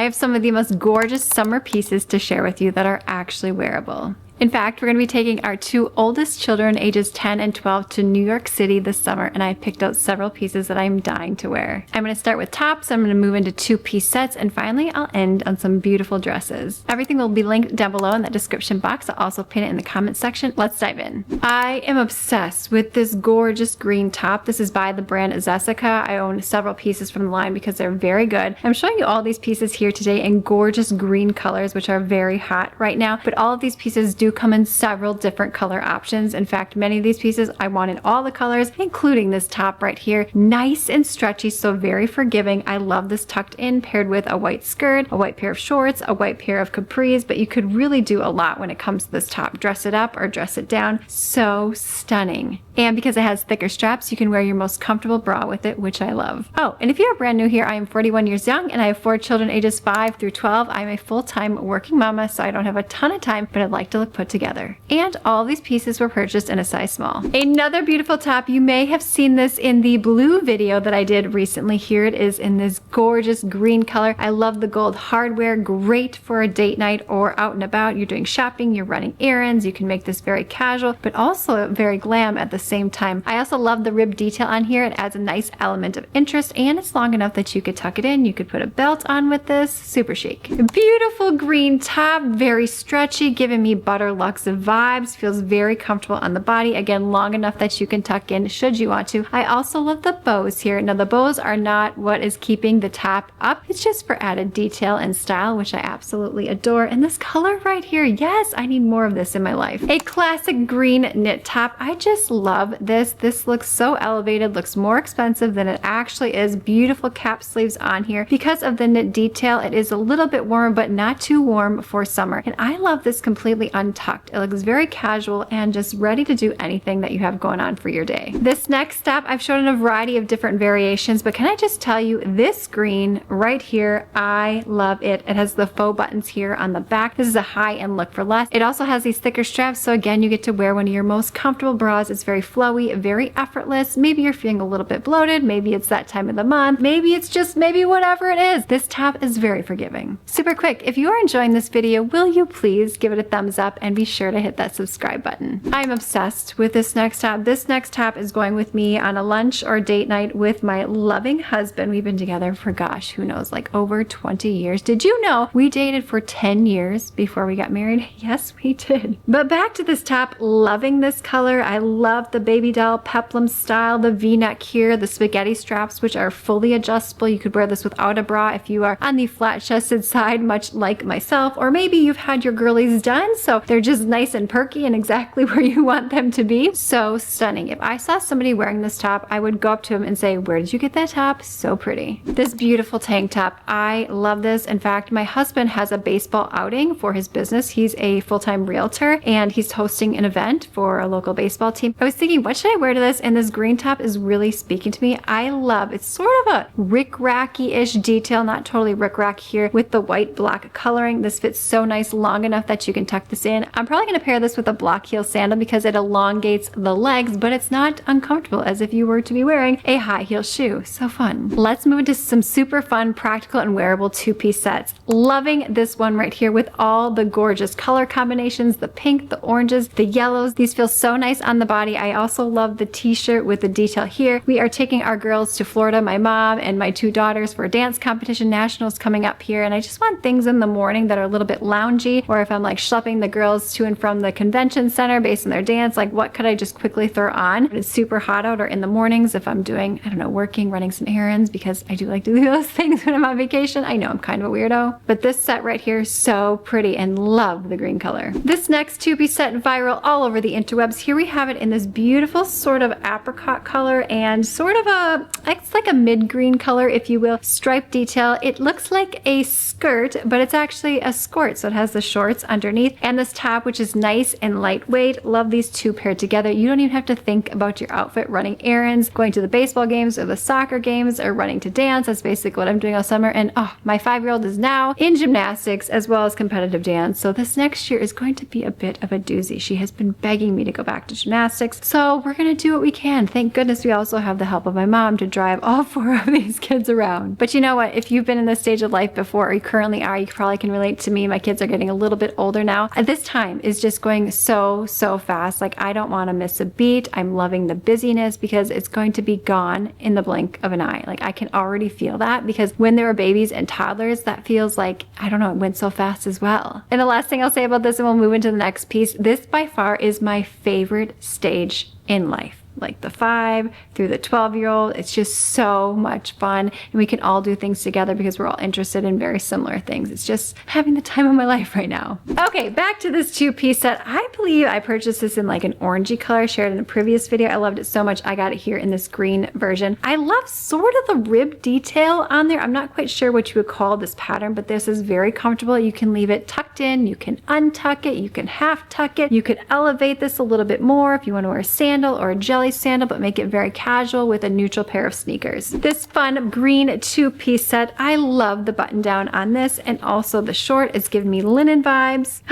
have some of the most gorgeous summer pieces to share with you that are actually wearable. In fact, we're going to be taking our two oldest children, ages 10 and 12, to New York City this summer, and I picked out several pieces that I'm dying to wear. I'm going to start with tops, I'm going to move into two-piece sets, and finally I'll end on some beautiful dresses. Everything will be linked down below in that description box. I'll also pin it in the comments section. Let's dive in. I am obsessed with this gorgeous green top. This is by the brand Zessica. I own several pieces from the line because they're very good. I'm showing you all these pieces here today in gorgeous green colors, which are very hot right now, but all of these pieces do come in several different color options. In fact, many of these pieces I wanted all the colors, including this top right here. Nice and stretchy, so very forgiving. I love this tucked in, paired with a white skirt, a white pair of shorts, a white pair of capris, but you could really do a lot when it comes to this top. Dress it up or dress it down. So stunning. And because it has thicker straps, you can wear your most comfortable bra with it, which I love. Oh, and if you're brand new here, I am 41 years young and I have 4 children ages 5 through 12. I'm a full-time working mama, so I don't have a ton of time, but I'd like to look put together. And all these pieces were purchased in a size small. Another beautiful top, you may have seen this in the blue video that I did recently. Here it is in this gorgeous green color. I love the gold hardware, great for a date night or out and about. You're doing shopping, you're running errands, you can make this very casual, but also very glam at the same time. I also love the rib detail on here. It adds a nice element of interest, and it's long enough that you could tuck it in. You could put a belt on with this. Super chic. Beautiful green top, very stretchy, giving me butter luxe vibes. Feels very comfortable on the body. Again, long enough that you can tuck in should you want to. I also love the bows here. Now the bows are not what is keeping the top up. It's just for added detail and style, which I absolutely adore. And this color right here, yes, I need more of this in my life. A classic green knit top. I just love this. This looks so elevated, looks more expensive than it actually is. Beautiful cap sleeves on here. Because of the knit detail, it is a little bit warm, but not too warm for summer. And I love this completely untucked. It looks very casual and just ready to do anything that you have going on for your day. This next top, I've shown in a variety of different variations, but can I just tell you, this green right here, I love it. It has the faux buttons here on the back. This is a high-end look for less. It also has these thicker straps, so again, you get to wear one of your most comfortable bras. It's very flowy, very effortless. Maybe you're feeling a little bit bloated. Maybe it's that time of the month. Maybe it's just maybe whatever it is. This top is very forgiving. Super quick, if you are enjoying this video, will you please give it a thumbs up and be sure to hit that subscribe button. I'm obsessed with this next top. This next top is going with me on a lunch or date night with my loving husband. We've been together for, gosh, who knows, like over 20 years. Did you know we dated for 10 years before we got married? Yes, we did. But back to this top, loving this color. I love the baby doll peplum style, the V-neck here, the spaghetti straps, which are fully adjustable. You could wear this without a bra if you are on the flat-chested side, much like myself, or maybe you've had your girlies done, so they're just nice and perky and exactly where you want them to be. So stunning. If I saw somebody wearing this top, I would go up to him and say, where did you get that top? So pretty. This beautiful tank top, I love this. In fact, my husband has a baseball outing for his business. He's a full-time realtor and he's hosting an event for a local baseball team. I was thinking, what should I wear to this? And this green top is really speaking to me. I love, it's sort of a rick-racky-ish detail, not totally rick-rack here with the white black coloring. This fits so nice, long enough that you can tuck this in. I'm probably going to pair this with a block heel sandal because it elongates the legs, but it's not uncomfortable as if you were to be wearing a high heel shoe. So fun. Let's move into some super fun, practical, and wearable two-piece sets. Loving this one right here with all the gorgeous color combinations, the pink, the oranges, the yellows. These feel so nice on the body. I also love the t-shirt with the detail here. We are taking our girls to Florida, my mom and my 2 daughters, for a dance competition. Nationals coming up here, and I just want things in the morning that are a little bit loungy, or if I'm like schlepping the girls to and from the convention center based on their dance, like what could I just quickly throw on when it's super hot out, or in the mornings if I'm doing, I don't know, working, running some errands, because I do like to do those things when I'm on vacation. I know I'm kind of a weirdo, but this set right here is so pretty and love the green color. This next two-piece set viral all over the interwebs. Here we have it in this beautiful sort of apricot color and sort of a, it's like a mid-green color, if you will, striped detail. It looks like a skirt, but it's actually a skirt, so it has the shorts underneath, and this top, which is nice and lightweight. Love these two paired together. You don't even have to think about your outfit running errands, going to the baseball games or the soccer games, or running to dance. That's basically what I'm doing all summer. And oh, my 5-year-old is now in gymnastics as well as competitive dance. So this next year is going to be a bit of a doozy. She has been begging me to go back to gymnastics. So we're going to do what we can. Thank goodness we also have the help of my mom to drive all 4 of these kids around. But you know what? If you've been in this stage of life before, or you currently are, you probably can relate to me. My kids are getting a little bit older now. This time is just going so fast. Like, I don't want to miss a beat. I'm loving the busyness because it's going to be gone in the blink of an eye. Like, I can already feel that because when there were babies and toddlers, that feels like, I don't know, it went so fast as well. And the last thing I'll say about this, and we'll move into the next piece, this by far is my favorite stage in life. Like the 5 through the 12-year-old. It's just so much fun. And we can all do things together because we're all interested in very similar things. It's just having the time of my life right now. Okay, back to this 2-piece set. I believe I purchased this in like an orangey color. I shared in a previous video. I loved it so much. I got it here in this green version. I love sort of the rib detail on there. I'm not quite sure what you would call this pattern, but this is very comfortable. You can leave it tucked in. You can untuck it. You can half tuck it. You could elevate this a little bit more if you want to wear a sandal or a jelly sandal, but make it very casual with a neutral pair of sneakers. This fun green 2-piece set, I love the button down on this, and also the short is giving me linen vibes.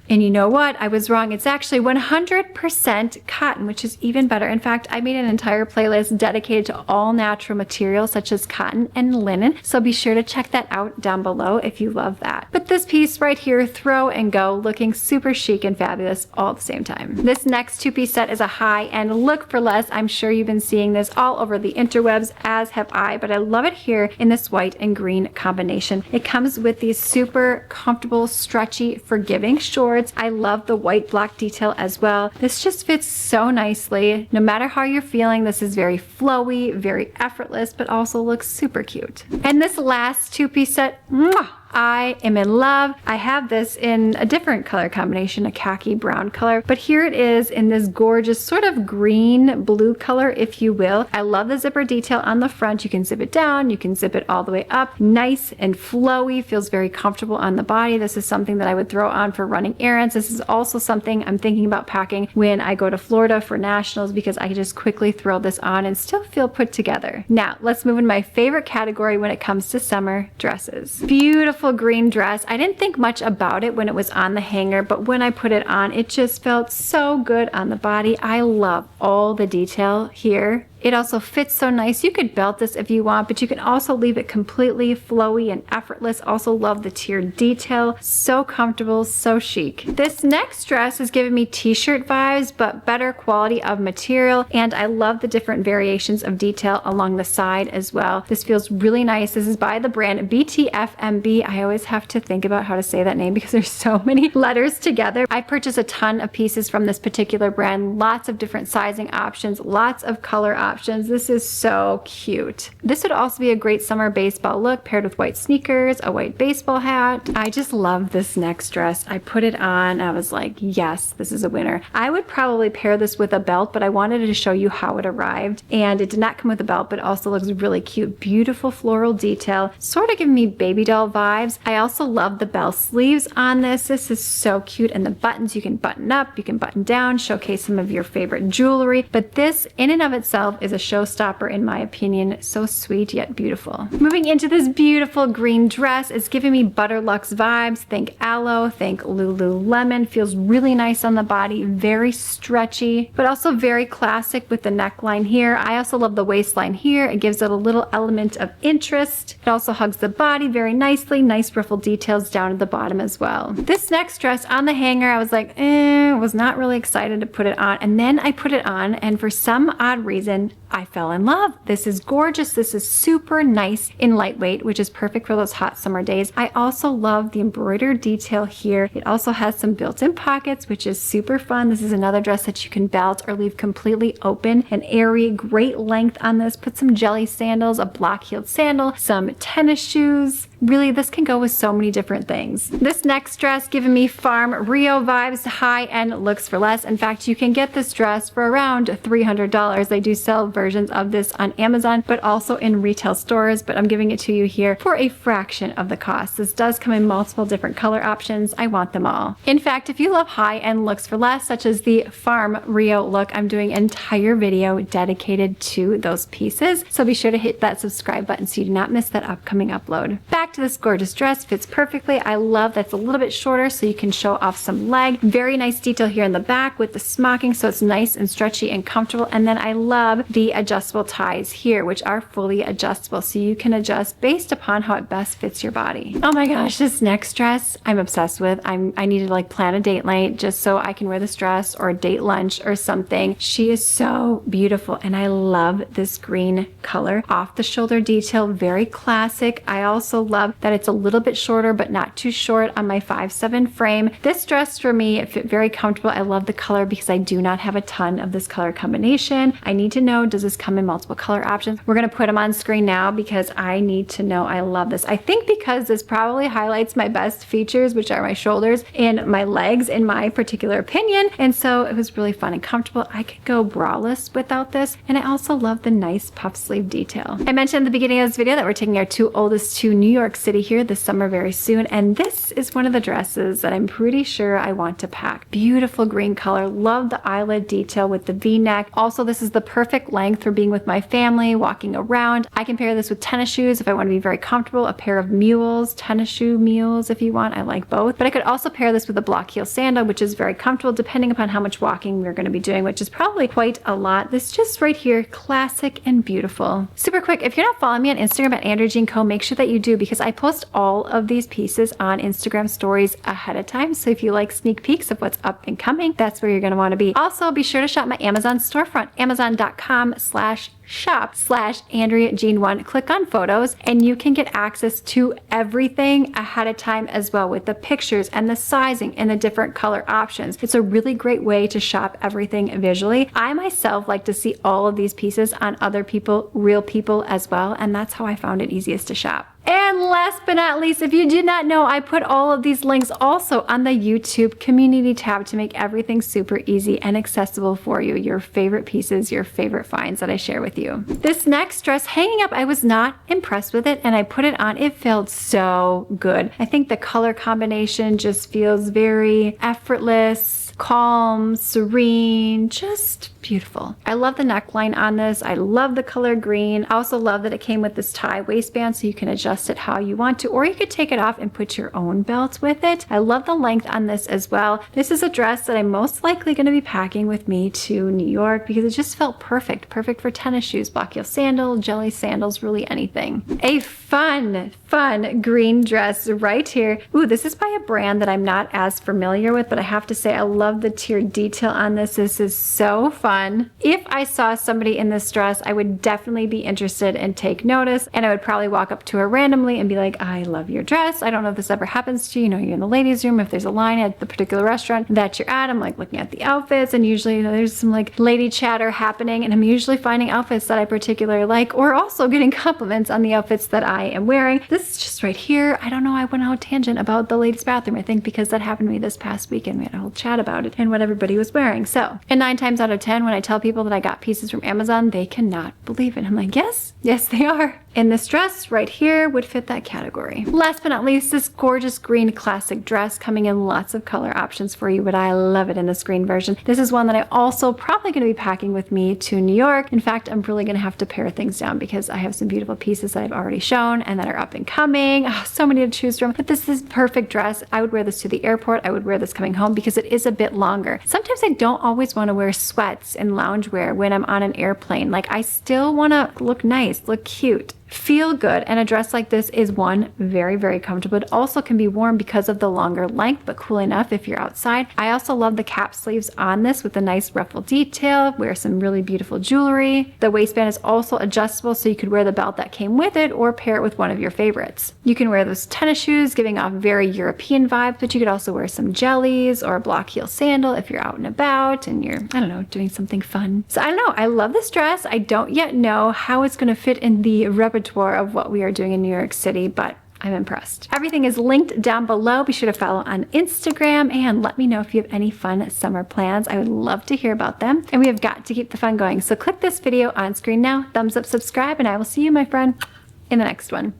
And you know what? I was wrong. It's actually 100% cotton, which is even better. In fact, I made an entire playlist dedicated to all natural materials such as cotton and linen. So be sure to check that out down below if you love that. But this piece right here, throw and go, looking super chic and fabulous all at the same time. This next 2-piece set is a high-end look for less. I'm sure you've been seeing this all over the interwebs, as have I, but I love it here in this white and green combination. It comes with these super comfortable, stretchy, forgiving shorts. I love the white block detail as well. This just fits so nicely. No matter how you're feeling, this is very flowy, very effortless, but also looks super cute. And this last 2-piece set, mwah, I am in love. I have this in a different color combination, a khaki brown color, but here it is in this gorgeous sort of green blue color, if you will. I love the zipper detail on the front. You can zip it down, you can zip it all the way up. Nice and flowy, feels very comfortable on the body. This is something that I would throw on for running errands. This is also something I'm thinking about packing when I go to Florida for nationals because I can just quickly throw this on and still feel put together. Now, let's move into my favorite category when it comes to summer dresses. Beautiful green dress. I didn't think much about it when it was on the hanger, but when I put it on, it just felt so good on the body. I love all the detail here. It also fits so nice. You could belt this if you want, but you can also leave it completely flowy and effortless. Also love the tiered detail. So comfortable, so chic. This next dress is giving me t-shirt vibes, but better quality of material. And I love the different variations of detail along the side as well. This feels really nice. This is by the brand BTFMB. I always have to think about how to say that name because there's so many letters together. I purchased a ton of pieces from this particular brand. Lots of different sizing options, lots of color options. This is so cute. This would also be a great summer baseball look paired with white sneakers, a white baseball hat. I just love this next dress. I put it on. I was like, yes, this is a winner. I would probably pair this with a belt, but I wanted to show you how it arrived. And it did not come with a belt, but also looks really cute. Beautiful floral detail, sort of giving me baby doll vibes. I also love the bell sleeves on this. This is so cute. And the buttons, you can button up, you can button down, showcase some of your favorite jewelry. But this in and of itself is a showstopper in my opinion. So sweet yet beautiful. Moving into this beautiful green dress, it's giving me Butterluxe vibes. Think aloe, think Lululemon. Feels really nice on the body, very stretchy, but also very classic with the neckline here. I also love the waistline here. It gives it a little element of interest. It also hugs the body very nicely. Nice ruffle details down at the bottom as well. This next dress on the hanger, I was like, was not really excited to put it on. And then I put it on, and for some odd reason, I fell in love. This is gorgeous. This is super nice and lightweight, which is perfect for those hot summer days. I also love the embroidered detail here. It also has some built-in pockets, which is super fun. This is another dress that you can belt or leave completely open and airy. Great length on this. Put some jelly sandals, a block-heeled sandal, some tennis shoes. Really, this can go with so many different things. This next dress giving me Farm Rio vibes, high-end looks for less. In fact, you can get this dress for around $300. They do sell versions of this on Amazon, but also in retail stores, but I'm giving it to you here for a fraction of the cost. This does come in multiple different color options. I want them all. In fact, if you love high-end looks for less, such as the Farm Rio look, I'm doing an entire video dedicated to those pieces. So be sure to hit that subscribe button so you do not miss that upcoming upload. Back to this gorgeous dress, fits perfectly. I love that it's a little bit shorter so you can show off some leg. Very nice detail here in the back with the smocking, so it's nice and stretchy and comfortable. And then I love the adjustable ties here, which are fully adjustable, so you can adjust based upon how it best fits your body. Oh my gosh, this next dress I'm obsessed with. I need to like plan a date night just so I can wear this dress or a date lunch or something. She is so beautiful and I love this green color. Off the shoulder detail, very classic. I also love that it's a little bit shorter but not too short on my 5'7" frame. This dress for me, it fit very comfortable. I love the color because I do not have a ton of this color combination. I need to know, does this come in multiple color options? We're gonna put them on screen now because I need to know. I love this. I think because this probably highlights my best features, which are my shoulders and my legs in my particular opinion. And so it was really fun and comfortable. I could go braless without this. And I also love the nice puff sleeve detail. I mentioned at the beginning of this video that we're taking our two oldest to New York City here this summer very soon. And this is one of the dresses that I'm pretty sure I want to pack. Beautiful green color. Love the eyelid detail with the V-neck. Also, this is the perfect length for being with my family, walking around. I can pair this with tennis shoes if I want to be very comfortable, a pair of mules, tennis shoe mules if you want. I like both. But I could also pair this with a block heel sandal, which is very comfortable depending upon how much walking we're going to be doing, which is probably quite a lot. This just right here, classic and beautiful. Super quick, if you're not following me on Instagram at Andrea Jean Co, make sure that you do because I post all of these pieces on Instagram stories ahead of time. So if you like sneak peeks of what's up and coming, that's where you're going to want to be. Also, be sure to shop my Amazon storefront, amazon.com/shop/AndreaJean1. Click on photos and you can get access to everything ahead of time as well with the pictures and the sizing and the different color options. It's a really great way to shop everything visually. I myself like to see all of these pieces on other people, real people as well, and that's how I found it easiest to shop. And last but not least, if you did not know, I put all of these links also on the YouTube community tab to make everything super easy and accessible for you. Your favorite pieces, your favorite finds that I share with you. This next dress hanging up, I was not impressed with it and I put it on. It felt so good. I think the color combination just feels very effortless, calm, serene, just beautiful. I love the neckline on this. I love the color green. I also love that it came with this tie waistband so you can adjust it how you want to, or you could take it off and put your own belt with it. I love the length on this as well. This is a dress that I'm most likely going to be packing with me to New York because it just felt perfect. Perfect for tennis shoes, block heel sandal, jelly sandals, really anything. A fun green dress right here. Ooh, this is by a brand that I'm not as familiar with, but I have to say I love the tiered detail on this. This is so fun. If I saw somebody in this dress, I would definitely be interested and take notice, and I would probably walk up to her randomly and be like, I love your dress. I don't know if this ever happens to you. You know, you're in the ladies' room. If there's a line at the particular restaurant that you're at, I'm like looking at the outfits, and usually, you know, there's some like lady chatter happening, and I'm usually finding outfits that I particularly like, or also getting compliments on the outfits that I am wearing. This is just right here. I don't know. I went on a tangent about the ladies' bathroom, I think, because that happened to me this past weekend. We had a whole chat about it and what everybody was wearing. So, and 9 times out of 10, when I tell people that I got pieces from Amazon, they cannot believe it. I'm like, yes, they are. And this dress right here would fit that category. Last but not least, this gorgeous green classic dress coming in lots of color options for you, but I love it in this green version. This is one that I also probably going to be packing with me to New York. In fact, I'm really going to have to pare things down because I have some beautiful pieces that I've already shown and that are up and coming. Oh, so many to choose from, but this is perfect dress. I would wear this to the airport. I would wear this coming home because it is a bit longer. Sometimes I don't always want to wear sweats and loungewear when I'm on an airplane. Like I still want to look nice, look cute, feel good, and a dress like this is one, very comfortable. It also can be worn because of the longer length, but cool enough if you're outside. I also love the cap sleeves on this with a nice ruffle detail. Wear some really beautiful jewelry. The waistband is also adjustable, so you could wear the belt that came with it or pair it with one of your favorites. You can wear those tennis shoes, giving off very European vibes, but you could also wear some jellies or a block heel sandal if you're out and about and you're, I don't know, doing something fun. So I don't know, I love this dress. I don't yet know how it's going to fit in the repertoire of what we are doing in New York City, but I'm impressed. Everything is linked down below. Be sure to follow on Instagram and let me know if you have any fun summer plans. I would love to hear about them. And we have got to keep the fun going. So click this video on screen now, thumbs up, subscribe, and I will see you, my friend, in the next one.